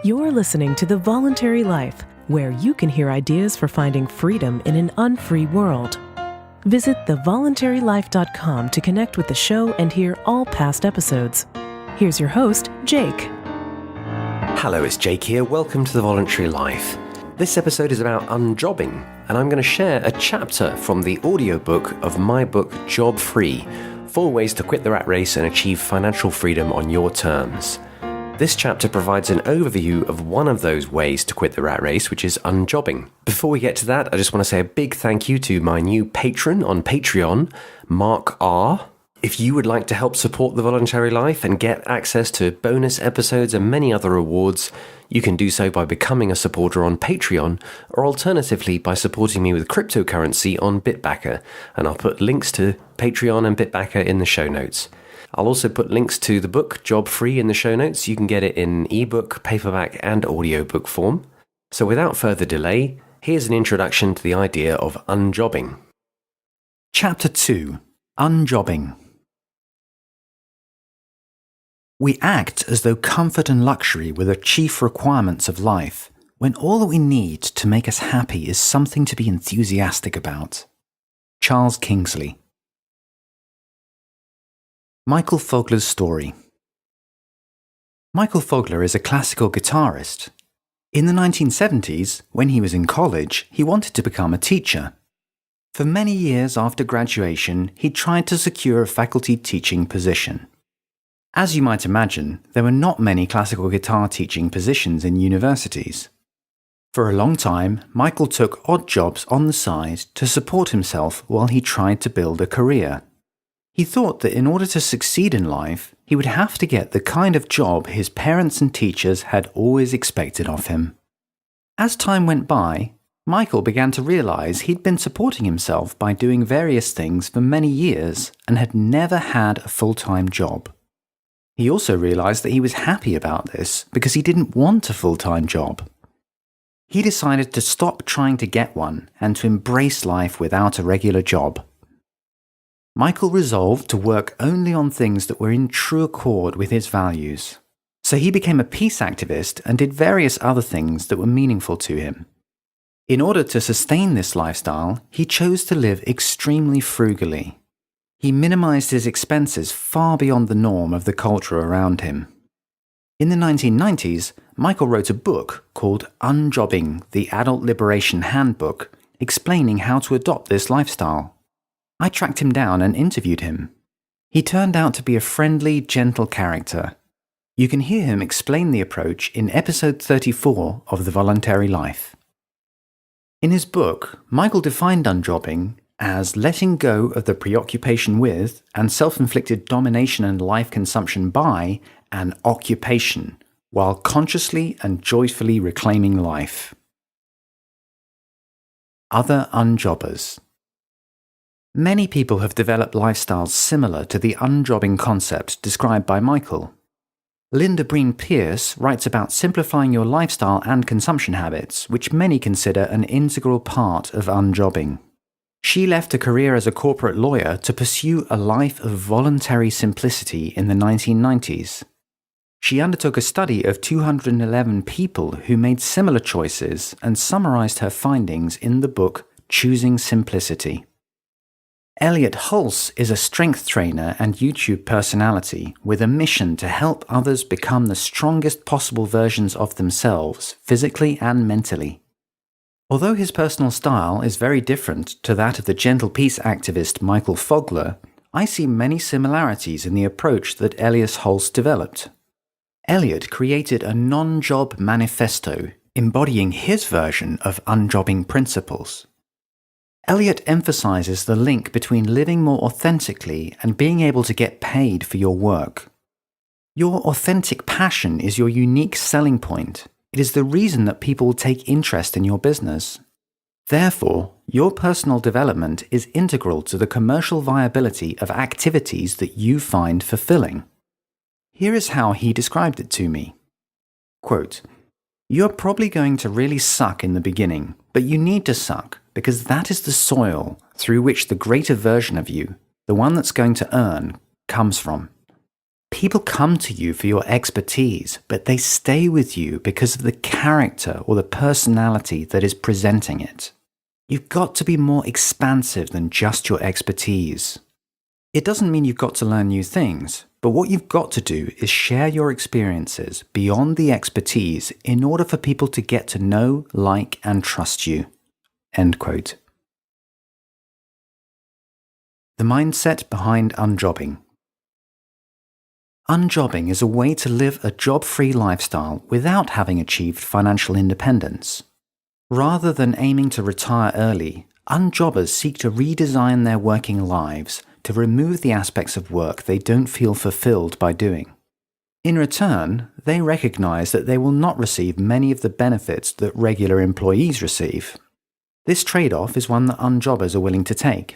You're listening to The Voluntary Life, where you can hear ideas for finding freedom in an unfree world. Visit thevoluntarylife.com to connect with the show and hear all past episodes. Here's your host, Jake. Hello, it's Jake here. Welcome to The Voluntary Life. This episode is about unjobbing, and I'm going to share a chapter from the audiobook of my book, Job Free: 4 Ways to Quit the Rat Race and Achieve Financial Freedom on Your Terms. This chapter provides an overview of one of those ways to quit the rat race, which is unjobbing. Before we get to that, I just want to say a big thank you to my new patron on Patreon, Mark R. If you would like to help support The Voluntary Life and get access to bonus episodes and many other rewards, you can do so by becoming a supporter on Patreon, or alternatively by supporting me with cryptocurrency on Bitbacker, and I'll put links to Patreon and Bitbacker in the show notes. I'll also put links to the book, Job Free, in the show notes. You can get it in ebook, paperback, and audiobook form. So without further delay, here's an introduction to the idea of unjobbing. Chapter 2. Unjobbing. We act as though comfort and luxury were the chief requirements of life, when all that we need to make us happy is something to be enthusiastic about. Charles Kingsley. Michael Fogler's story. Michael Fogler is a classical guitarist. In the 1970s, when he was in college, he wanted to become a teacher. For many years after graduation, he tried to secure a faculty teaching position. As you might imagine, there were not many classical guitar teaching positions in universities. For a long time, Michael took odd jobs on the side to support himself while he tried to build a career. He thought that in order to succeed in life, he would have to get the kind of job his parents and teachers had always expected of him. As time went by, Michael began to realize he'd been supporting himself by doing various things for many years and had never had a full-time job. He also realized that he was happy about this because he didn't want a full-time job. He decided to stop trying to get one and to embrace life without a regular job. Michael resolved to work only on things that were in true accord with his values. So he became a peace activist and did various other things that were meaningful to him. In order to sustain this lifestyle, he chose to live extremely frugally. He minimized his expenses far beyond the norm of the culture around him. In the 1990s, Michael wrote a book called Unjobbing: The Adult Liberation Handbook, explaining how to adopt this lifestyle. I tracked him down and interviewed him. He turned out to be a friendly, gentle character. You can hear him explain the approach in episode 34 of The Voluntary Life. In his book, Michael defined unjobbing as letting go of the preoccupation with and self-inflicted domination and life consumption by an occupation, while consciously and joyfully reclaiming life. Other unjobbers. Many people have developed lifestyles similar to the unjobbing concept described by Michael. Linda Breen Pierce writes about simplifying your lifestyle and consumption habits, which many consider an integral part of unjobbing. She left a career as a corporate lawyer to pursue a life of voluntary simplicity in the 1990s. She undertook a study of 211 people who made similar choices and summarized her findings in the book Choosing Simplicity. Elliot Hulse is a strength trainer and YouTube personality with a mission to help others become the strongest possible versions of themselves, physically and mentally. Although his personal style is very different to that of the gentle peace activist Michael Fogler, I see many similarities in the approach that Elliot Hulse developed. Elliot created a non-job manifesto embodying his version of unjobbing principles. Elliot emphasizes the link between living more authentically and being able to get paid for your work. Your authentic passion is your unique selling point. It is the reason that people take interest in your business. Therefore, your personal development is integral to the commercial viability of activities that you find fulfilling. Here is how he described it to me. Quote, "You're probably going to really suck in the beginning, but you need to suck because that is the soil through which the greater version of you, the one that's going to earn, comes from. People come to you for your expertise, but they stay with you because of the character or the personality that is presenting it. You've got to be more expansive than just your expertise. It doesn't mean you've got to learn new things, but what you've got to do is share your experiences beyond the expertise in order for people to get to know, like, and trust you. End quote. The mindset behind unjobbing. Unjobbing is a way to live a job-free lifestyle without having achieved financial independence. Rather than aiming to retire early, unjobbers seek to redesign their working lives to remove the aspects of work they don't feel fulfilled by doing. In return, they recognize that they will not receive many of the benefits that regular employees receive. This trade-off is one that unjobbers are willing to take.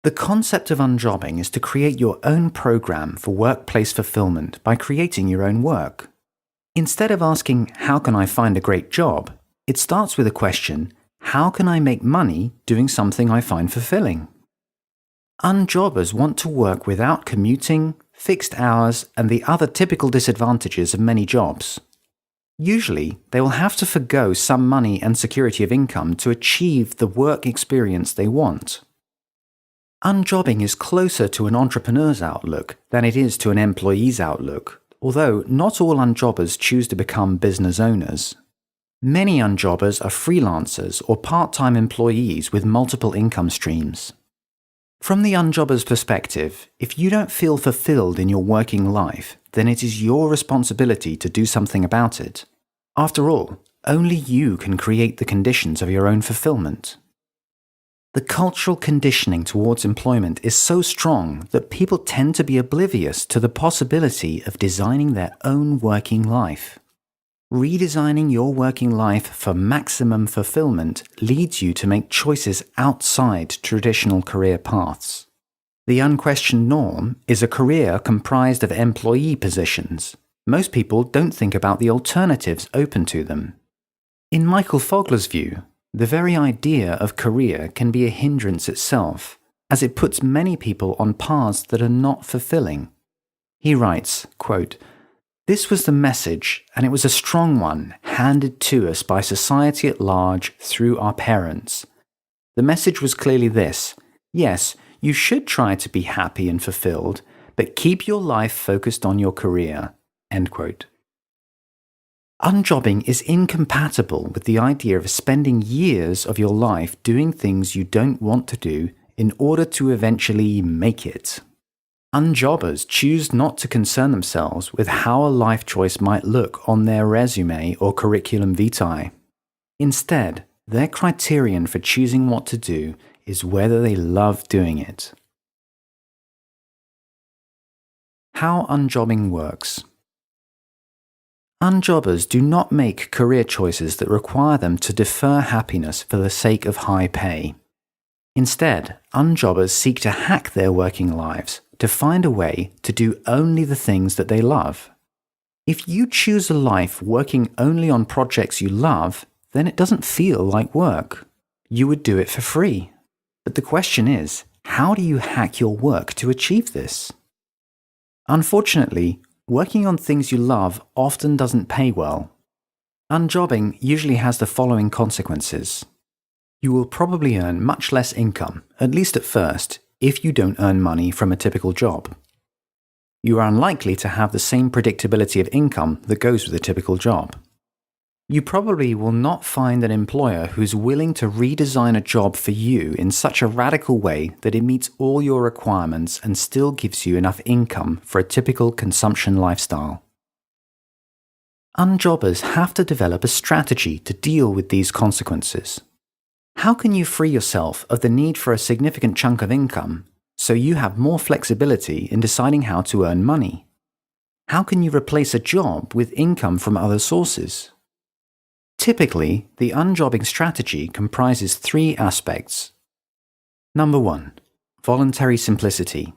The concept of unjobbing is to create your own program for workplace fulfillment by creating your own work. Instead of asking, "How can I find a great job?" it starts with a question, "How can I make money doing something I find fulfilling?" Unjobbers want to work without commuting, fixed hours, and the other typical disadvantages of many jobs. Usually, they will have to forgo some money and security of income to achieve the work experience they want. Unjobbing is closer to an entrepreneur's outlook than it is to an employee's outlook, although not all unjobbers choose to become business owners. Many unjobbers are freelancers or part-time employees with multiple income streams. From the unjobber's perspective, if you don't feel fulfilled in your working life, then it is your responsibility to do something about it. After all, only you can create the conditions of your own fulfillment. The cultural conditioning towards employment is so strong that people tend to be oblivious to the possibility of designing their own working life. Redesigning your working life for maximum fulfillment leads you to make choices outside traditional career paths. The unquestioned norm is a career comprised of employee positions. Most people don't think about the alternatives open to them. In Michael Fogler's view, the very idea of career can be a hindrance itself, as it puts many people on paths that are not fulfilling. He writes, quote, "This was the message, and it was a strong one, handed to us by society at large through our parents. The message was clearly this: yes, you should try to be happy and fulfilled, but keep your life focused on your career." End quote. Unjobbing is incompatible with the idea of spending years of your life doing things you don't want to do in order to eventually make it. Unjobbers choose not to concern themselves with how a life choice might look on their resume or curriculum vitae. Instead, their criterion for choosing what to do is whether they love doing it. How unjobbing works. Unjobbers do not make career choices that require them to defer happiness for the sake of high pay. Instead, unjobbers seek to hack their working lives to find a way to do only the things that they love. If you choose a life working only on projects you love, then it doesn't feel like work. You would do it for free. But the question is, how do you hack your work to achieve this? Unfortunately, working on things you love often doesn't pay well. Unjobbing usually has the following consequences. You will probably earn much less income, at least at first, if you don't earn money from a typical job. You are unlikely to have the same predictability of income that goes with a typical job. You probably will not find an employer who's willing to redesign a job for you in such a radical way that it meets all your requirements and still gives you enough income for a typical consumption lifestyle. Unjobbers have to develop a strategy to deal with these consequences. How can you free yourself of the need for a significant chunk of income so you have more flexibility in deciding how to earn money? How can you replace a job with income from other sources? Typically, the unjobbing strategy comprises 3 aspects. Number 1. Voluntary simplicity.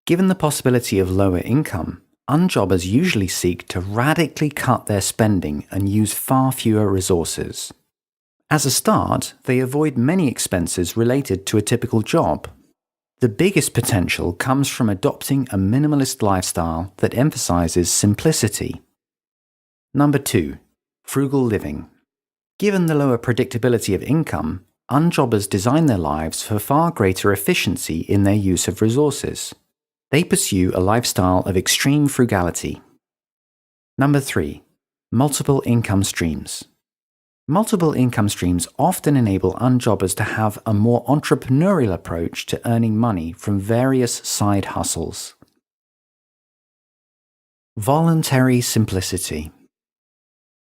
Given the possibility of lower income, unjobbers usually seek to radically cut their spending and use far fewer resources. As a start, they avoid many expenses related to a typical job. The biggest potential comes from adopting a minimalist lifestyle that emphasizes simplicity. Number 2. Frugal living. Given the lower predictability of income, unjobbers design their lives for far greater efficiency in their use of resources. They pursue a lifestyle of extreme frugality. Number 3. Multiple income streams. Multiple income streams often enable unjobbers to have a more entrepreneurial approach to earning money from various side hustles. Voluntary simplicity.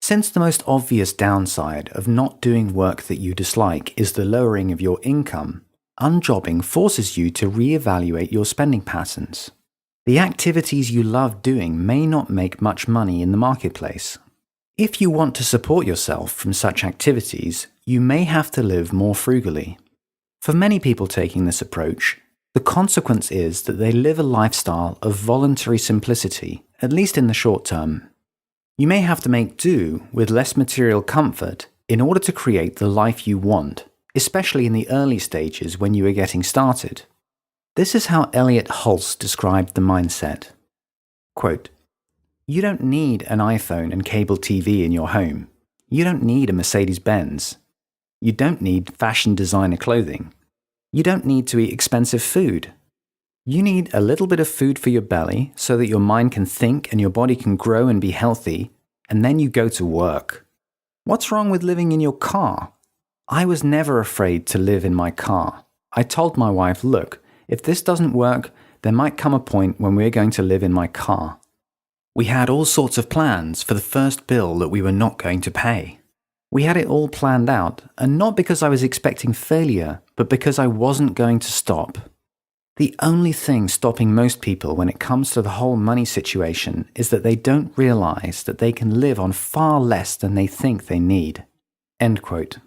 Since the most obvious downside of not doing work that you dislike is the lowering of your income, unjobbing forces you to reevaluate your spending patterns. The activities you love doing may not make much money in the marketplace. If you want to support yourself from such activities, you may have to live more frugally. For many people taking this approach, the consequence is that they live a lifestyle of voluntary simplicity, at least in the short term. You may have to make do with less material comfort in order to create the life you want, especially in the early stages when you are getting started. This is how Elliot Hulse described the mindset. Quote, "You don't need an iPhone and cable TV in your home. You don't need a Mercedes-Benz. You don't need fashion designer clothing. You don't need to eat expensive food. You need a little bit of food for your belly so that your mind can think and your body can grow and be healthy, and then you go to work. What's wrong with living in your car? I was never afraid to live in my car. I told my wife, look, if this doesn't work, there might come a point when we're going to live in my car. We had all sorts of plans for the first bill that we were not going to pay. We had it all planned out, and not because I was expecting failure, but because I wasn't going to stop. The only thing stopping most people when it comes to the whole money situation is that they don't realize that they can live on far less than they think they need." End quote.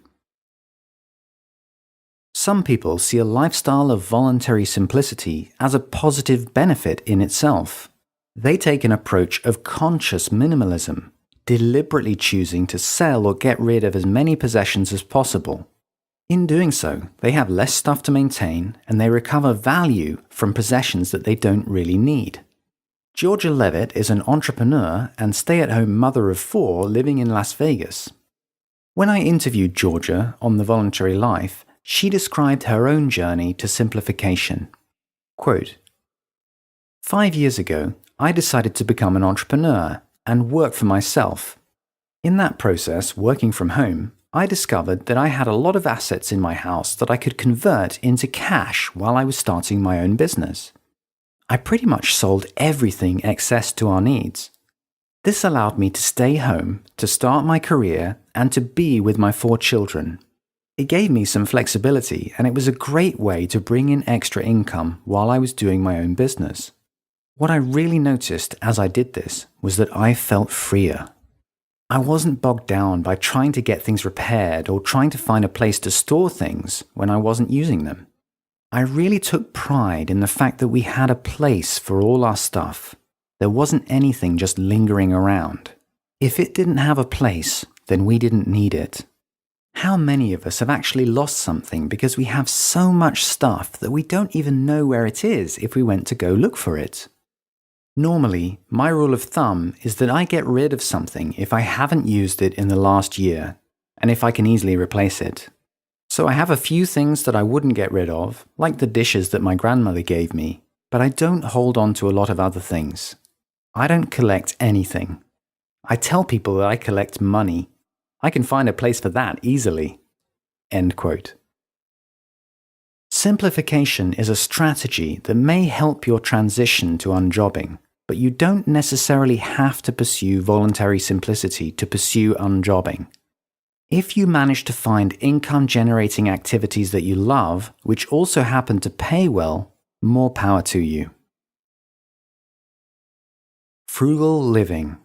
Some people see a lifestyle of voluntary simplicity as a positive benefit in itself. They take an approach of conscious minimalism, deliberately choosing to sell or get rid of as many possessions as possible. In doing so, they have less stuff to maintain and they recover value from possessions that they don't really need. Georgia Levitt is an entrepreneur and stay-at-home mother of 4 living in Las Vegas. When I interviewed Georgia on The Voluntary Life, she described her own journey to simplification. Quote, "5 years ago, I decided to become an entrepreneur and work for myself. In that process, working from home, I discovered that I had a lot of assets in my house that I could convert into cash while I was starting my own business. I pretty much sold everything excess to our needs. This allowed me to stay home, to start my career, and to be with my 4 children. It gave me some flexibility, and it was a great way to bring in extra income while I was doing my own business. What I really noticed as I did this was that I felt freer. I wasn't bogged down by trying to get things repaired or trying to find a place to store things when I wasn't using them. I really took pride in the fact that we had a place for all our stuff. There wasn't anything just lingering around. If it didn't have a place, then we didn't need it. How many of us have actually lost something because we have so much stuff that we don't even know where it is if we went to go look for it? Normally, my rule of thumb is that I get rid of something if I haven't used it in the last year, and if I can easily replace it. So I have a few things that I wouldn't get rid of, like the dishes that my grandmother gave me, but I don't hold on to a lot of other things. I don't collect anything. I tell people that I collect money. I can find a place for that easily." End quote. Simplification is a strategy that may help your transition to unjobbing, but you don't necessarily have to pursue voluntary simplicity to pursue unjobbing. If you manage to find income-generating activities that you love, which also happen to pay well, more power to you. Frugal living.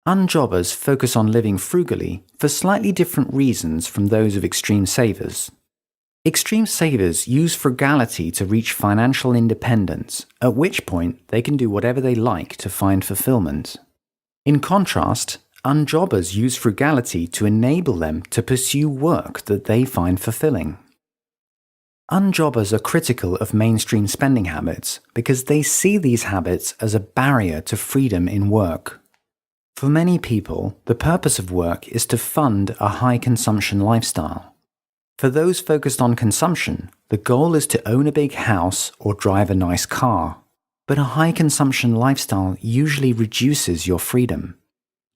Unjobbers focus on living frugally for slightly different reasons from those of extreme savers. Extreme savers use frugality to reach financial independence, at which point they can do whatever they like to find fulfillment. In contrast, unjobbers use frugality to enable them to pursue work that they find fulfilling. Unjobbers are critical of mainstream spending habits because they see these habits as a barrier to freedom in work. For many people, the purpose of work is to fund a high-consumption lifestyle. For those focused on consumption, the goal is to own a big house or drive a nice car. But a high-consumption lifestyle usually reduces your freedom.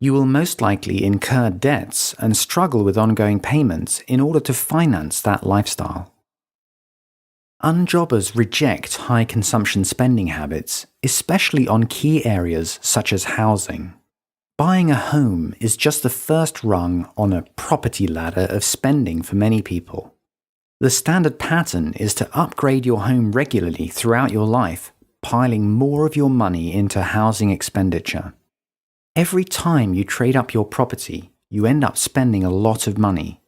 You will most likely incur debts and struggle with ongoing payments in order to finance that lifestyle. Unjobbers reject high-consumption spending habits, especially on key areas such as housing. Buying a home is just the first rung on a property ladder of spending for many people. The standard pattern is to upgrade your home regularly throughout your life, piling more of your money into housing expenditure. Every time you trade up your property, you end up spending a lot of money.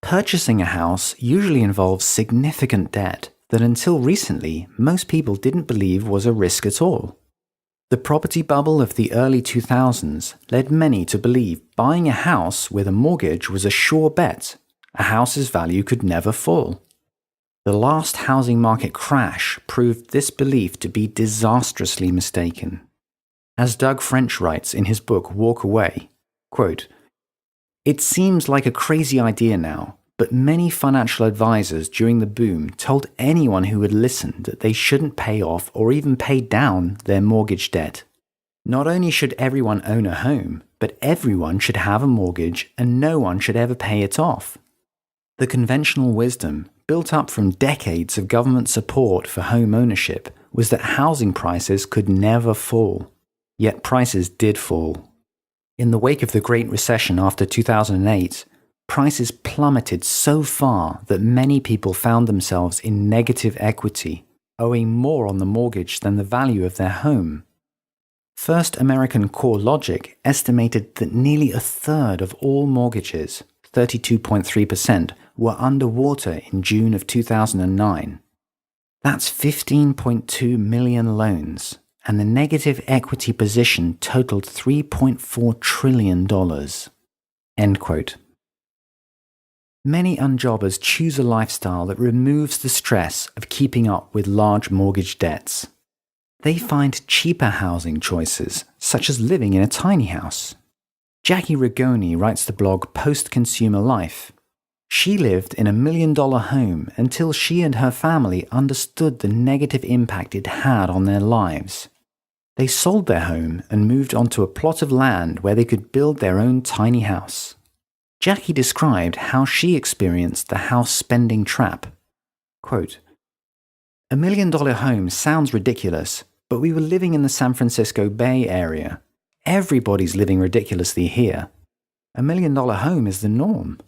Purchasing a house usually involves significant debt that until recently most people didn't believe was a risk at all. The property bubble of the early 2000s led many to believe buying a house with a mortgage was a sure bet. A house's value could never fall. The last housing market crash proved this belief to be disastrously mistaken. As Doug French writes in his book Walk Away, quote, "It seems like a crazy idea now, but many financial advisors during the boom told anyone who would listen that they shouldn't pay off or even pay down their mortgage debt. Not only should everyone own a home, but everyone should have a mortgage and no one should ever pay it off." The conventional wisdom, built up from decades of government support for home ownership, was that housing prices could never fall. Yet prices did fall. In the wake of the Great Recession after 2008, prices plummeted so far that many people found themselves in negative equity, owing more on the mortgage than the value of their home. First American CoreLogic estimated that nearly a third of all mortgages, 32.3%, were underwater in June of 2009. That's 15.2 million loans, and the negative equity position totaled $3.4 trillion. End quote. Many unjobbers choose a lifestyle that removes the stress of keeping up with large mortgage debts. They find cheaper housing choices, such as living in a tiny house. Jackie Rigoni writes the blog Post-Consumer Life. She lived in $1 million home until she and her family understood the negative impact it had on their lives. They sold their home and moved onto a plot of land where they could build their own tiny house. Jackie described how she experienced the house spending trap. Quote, "$1 million home sounds ridiculous, but we were living in the San Francisco Bay Area. Everybody's living ridiculously here. $1 million home is the norm.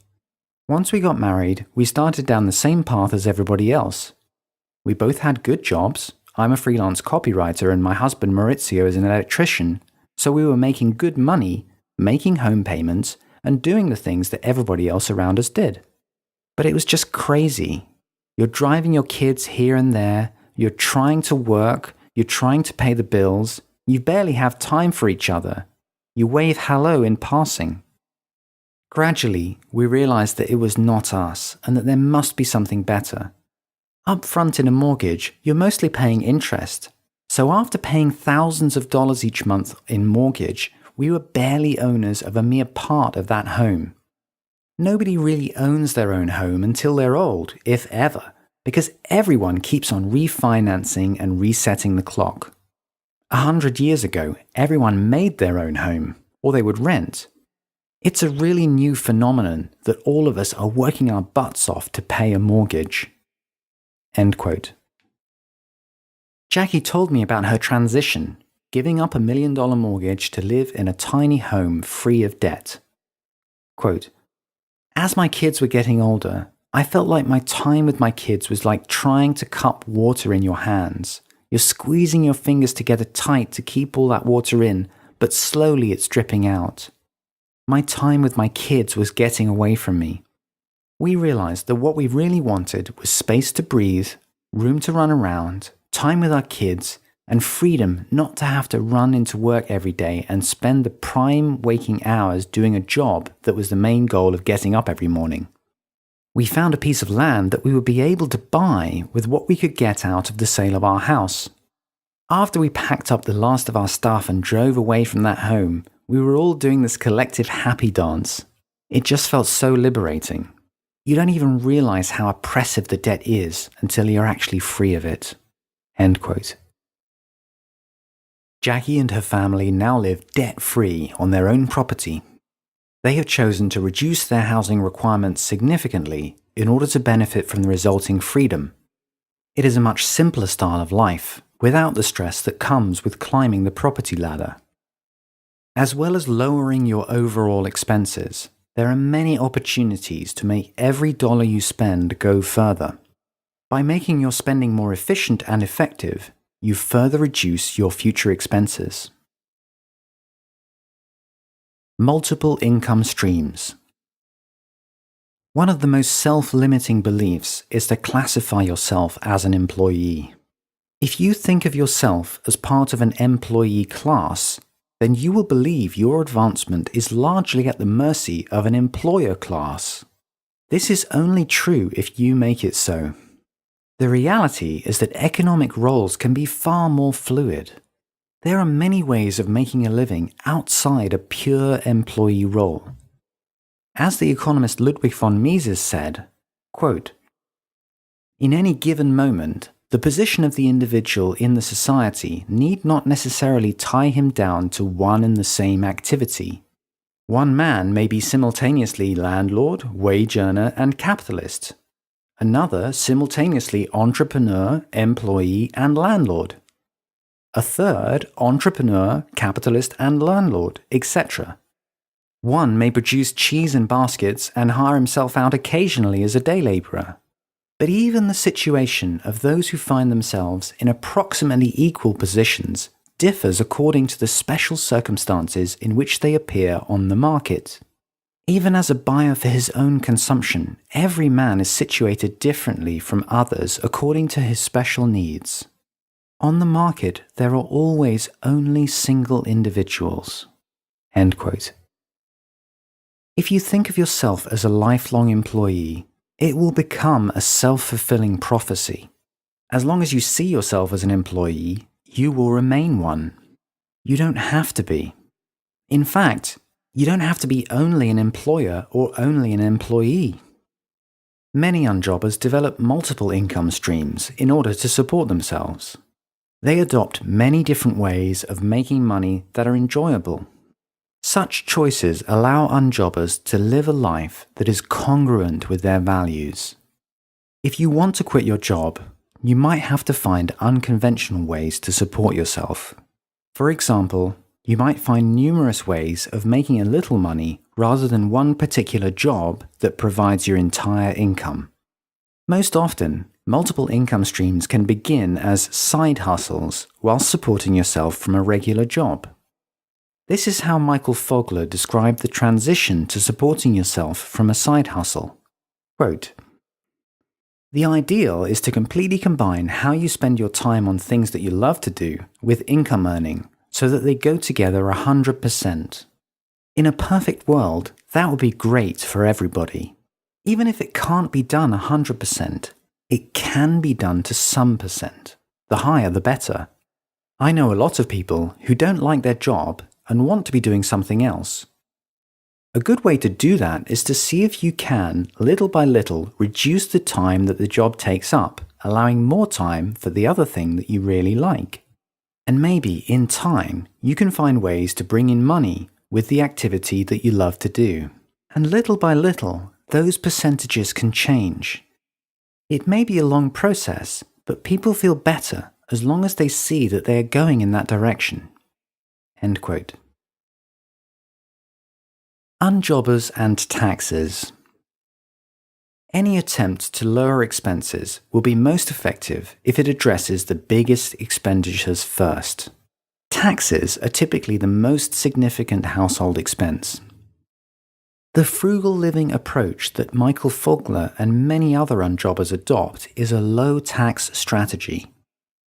Once we got married, we started down the same path as everybody else. We both had good jobs. I'm a freelance copywriter and my husband Maurizio is an electrician, so we were making good money, making home payments, and doing the things that everybody else around us did. But it was just crazy. You're driving your kids here and there, you're trying to work, you're trying to pay the bills, you barely have time for each other. You wave hello in passing." Gradually, we realized that it was not us and that there must be something better. Up front in a mortgage, you're mostly paying interest. So after paying thousands of dollars each month in mortgage, we were barely owners of a mere part of that home. Nobody really owns their own home until they're old, if ever, because everyone keeps on refinancing and resetting the clock. 100 years ago, everyone made their own home, or they would rent. It's a really new phenomenon that all of us are working our butts off to pay a mortgage. End quote. Jackie told me about her transition, giving up $1 million mortgage to live in a tiny home free of debt. Quote, "As my kids were getting older, I felt like my time with my kids was like trying to cup water in your hands. You're squeezing your fingers together tight to keep all that water in, but slowly it's dripping out. My time with my kids was getting away from me. We realized that what we really wanted was space to breathe, room to run around, time with our kids, and freedom not to have to run into work every day and spend the prime waking hours doing a job that was the main goal of getting up every morning. We found a piece of land that we would be able to buy with what we could get out of the sale of our house. After we packed up the last of our stuff and drove away from that home, we were all doing this collective happy dance. It just felt so liberating. You don't even realize how oppressive the debt is until you're actually free of it." End quote. Jackie and her family now live debt-free on their own property. They have chosen to reduce their housing requirements significantly in order to benefit from the resulting freedom. It is a much simpler style of life, without the stress that comes with climbing the property ladder. As well as lowering your overall expenses, there are many opportunities to make every dollar you spend go further. By making your spending more efficient and effective, you further reduce your future expenses. Multiple income streams. One of the most self-limiting beliefs is to classify yourself as an employee. If you think of yourself as part of an employee class, then you will believe your advancement is largely at the mercy of an employer class. This is only true if you make it so. The reality is that economic roles can be far more fluid. There are many ways of making a living outside a pure employee role. As the economist Ludwig von Mises said, quote, "In any given moment, the position of the individual in the society need not necessarily tie him down to one and the same activity. One man may be simultaneously landlord, wage earner, and capitalist. Another simultaneously entrepreneur, employee, and landlord. A third entrepreneur, capitalist, and landlord, etc. One may produce cheese in baskets and hire himself out occasionally as a day labourer. But even the situation of those who find themselves in approximately equal positions differs according to the special circumstances in which they appear on the market. Even as a buyer for his own consumption, every man is situated differently from others according to his special needs. On the market, there are always only single individuals." End quote. If you think of yourself as a lifelong employee, it will become a self-fulfilling prophecy. As long as you see yourself as an employee, you will remain one. You don't have to be. In fact, you don't have to be only an employer or only an employee. Many unjobbers develop multiple income streams in order to support themselves. They adopt many different ways of making money that are enjoyable. Such choices allow unjobbers to live a life that is congruent with their values. If you want to quit your job, you might have to find unconventional ways to support yourself. For example, you might find numerous ways of making a little money rather than one particular job that provides your entire income. Most often, multiple income streams can begin as side hustles while supporting yourself from a regular job. This is how Michael Fogler described the transition to supporting yourself from a side hustle. Quote, "The ideal is to completely combine how you spend your time on things that you love to do with income earning so that they go together 100%. In a perfect world, that would be great for everybody. Even if it can't be done 100%, it can be done to some percent. The higher the better. I know a lot of people who don't like their job and want to be doing something else. A good way to do that is to see if you can, little by little, reduce the time that the job takes up, allowing more time for the other thing that you really like. And maybe, in time, you can find ways to bring in money with the activity that you love to do. And little by little, those percentages can change. It may be a long process, but people feel better as long as they see that they are going in that direction." End quote. Unjobbers and taxes. Any attempt to lower expenses will be most effective if it addresses the biggest expenditures first. Taxes are typically the most significant household expense. The frugal living approach that Michael Fogler and many other unjobbers adopt is a low-tax strategy.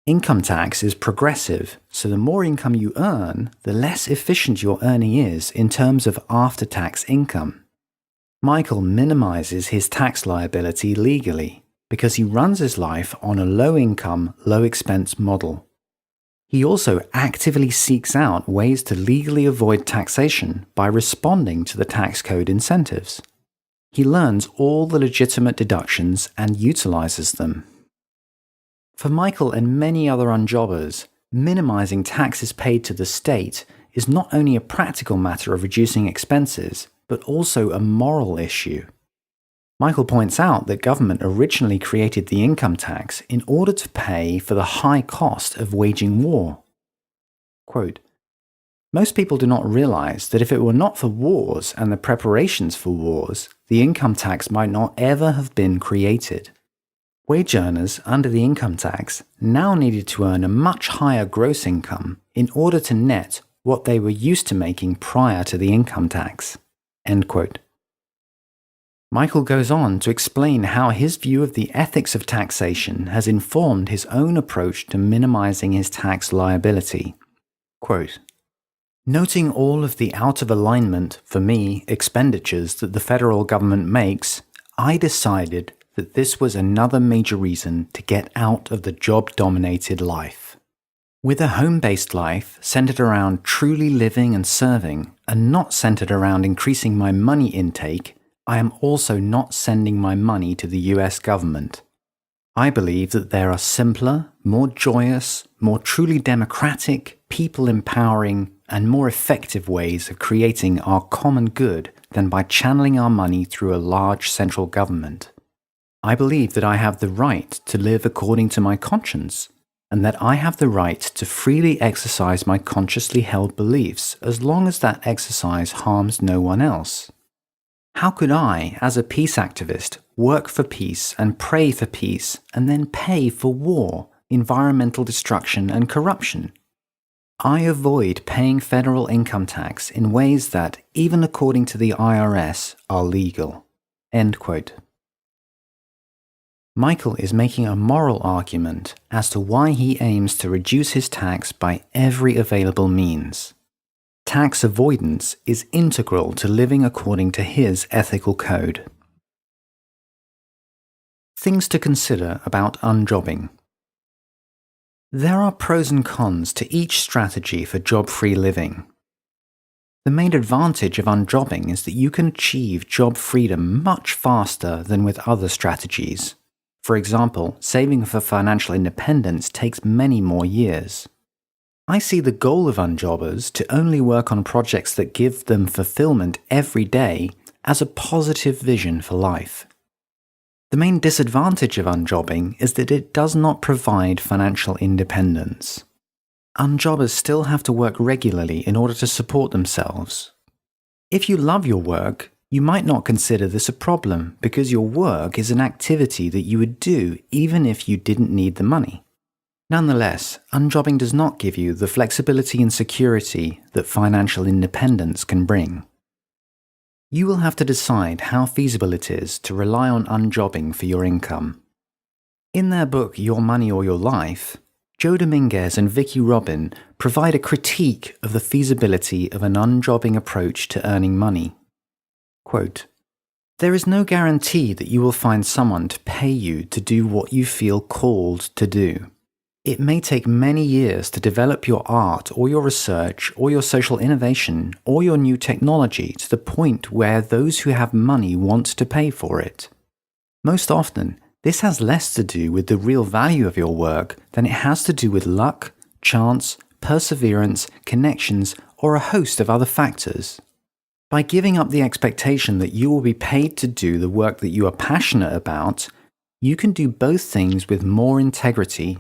Income tax is progressive, so the more income you earn, the less efficient your earning is in terms of after-tax income. Michael minimizes his tax liability legally because he runs his life on a low-income, low-expense model. He also actively seeks out ways to legally avoid taxation by responding to the tax code incentives. He learns all the legitimate deductions and utilizes them. For Michael and many other unjobbers, minimizing taxes paid to the state is not only a practical matter of reducing expenses, but also a moral issue. Michael points out that government originally created the income tax in order to pay for the high cost of waging war. Quote, "Most people do not realize that if it were not for wars and the preparations for wars, the income tax might not ever have been created. Wage earners under the income tax now needed to earn a much higher gross income in order to net what they were used to making prior to the income tax." End quote. Michael goes on to explain how his view of the ethics of taxation has informed his own approach to minimizing his tax liability. Quote, "Noting all of the out of alignment, for me, expenditures that the federal government makes, I decided that this was another major reason to get out of the job-dominated life. With a home-based life centered around truly living and serving, and not centered around increasing my money intake, I am also not sending my money to the US government. I believe that there are simpler, more joyous, more truly democratic, people-empowering, and more effective ways of creating our common good than by channeling our money through a large central government. I believe that I have the right to live according to my conscience, and that I have the right to freely exercise my consciously held beliefs as long as that exercise harms no one else. How could I, as a peace activist, work for peace and pray for peace and then pay for war, environmental destruction and corruption? I avoid paying federal income tax in ways that, even according to the IRS, are legal." End quote. Michael is making a moral argument as to why he aims to reduce his tax by every available means. Tax avoidance is integral to living according to his ethical code. Things to consider about unjobbing. There are pros and cons to each strategy for job-free living. The main advantage of unjobbing is that you can achieve job freedom much faster than with other strategies. For example, saving for financial independence takes many more years. I see the goal of unjobbers to only work on projects that give them fulfillment every day as a positive vision for life. The main disadvantage of unjobbing is that it does not provide financial independence. Unjobbers still have to work regularly in order to support themselves. If you love your work, you might not consider this a problem because your work is an activity that you would do even if you didn't need the money. Nonetheless, unjobbing does not give you the flexibility and security that financial independence can bring. You will have to decide how feasible it is to rely on unjobbing for your income. In their book Your Money or Your Life, Joe Dominguez and Vicky Robin provide a critique of the feasibility of an unjobbing approach to earning money. Quote, "There is no guarantee that you will find someone to pay you to do what you feel called to do. It may take many years to develop your art or your research or your social innovation or your new technology to the point where those who have money want to pay for it. Most often, this has less to do with the real value of your work than it has to do with luck, chance, perseverance, connections, or a host of other factors. By giving up the expectation that you will be paid to do the work that you are passionate about, you can do both things with more integrity.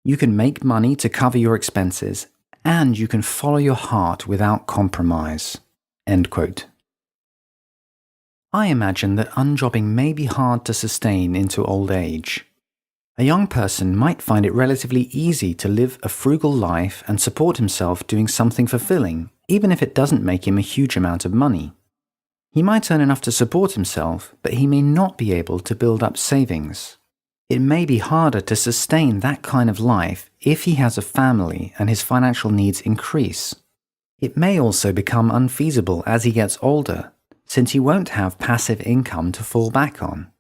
You can make money to cover your expenses, and you can follow your heart without compromise." End quote. I imagine that unjobbing may be hard to sustain into old age. A young person might find it relatively easy to live a frugal life and support himself doing something fulfilling, even if it doesn't make him a huge amount of money. He might earn enough to support himself, but he may not be able to build up savings. It may be harder to sustain that kind of life if he has a family and his financial needs increase. It may also become unfeasible as he gets older, since you won't have passive income to fall back on.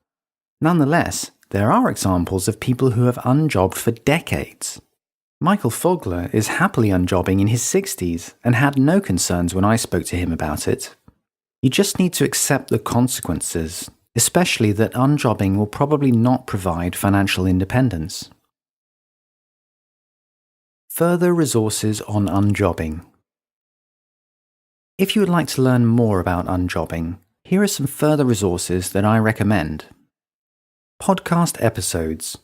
Nonetheless, there are examples of people who have unjobbed for decades. Michael Fogler is happily unjobbing in his 60s and had no concerns when I spoke to him about it. You just need to accept the consequences, especially that unjobbing will probably not provide financial independence. Further resources on unjobbing. If you would like to learn more about unjobbing, here are some further resources that I recommend. Podcast episodes.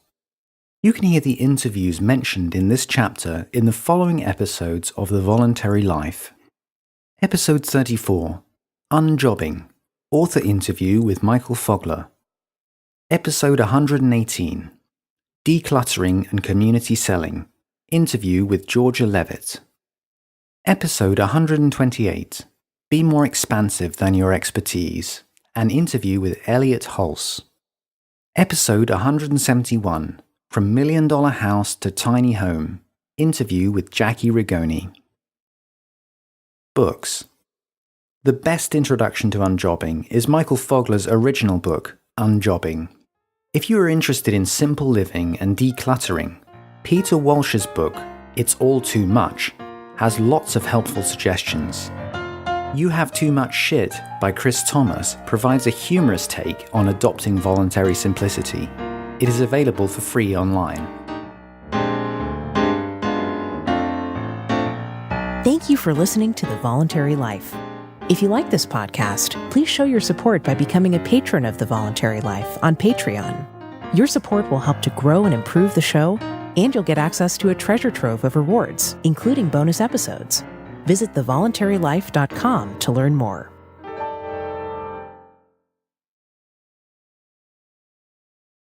You can hear the interviews mentioned in this chapter in the following episodes of The Voluntary Life. Episode 34, Unjobbing, author interview with Michael Fogler. Episode 118, Decluttering and Community Selling, interview with Georgia Levitt. Episode 128, Be More Expansive Than Your Expertise, an interview with Elliot Hulse. Episode 171, From $1 Million House to Tiny Home, interview with Jackie Rigoni. Books. The best introduction to unjobbing is Michael Fogler's original book, Unjobbing. If you are interested in simple living and decluttering, Peter Walsh's book, It's All Too Much, has lots of helpful suggestions. You Have Too Much Shit by Chris Thomas provides a humorous take on adopting voluntary simplicity. It is available for free online. Thank you for listening to The Voluntary Life. If you like this podcast, please show your support by becoming a patron of The Voluntary Life on Patreon. Your support will help to grow and improve the show, and you'll get access to a treasure trove of rewards, including bonus episodes. Visit thevoluntarylife.com to learn more.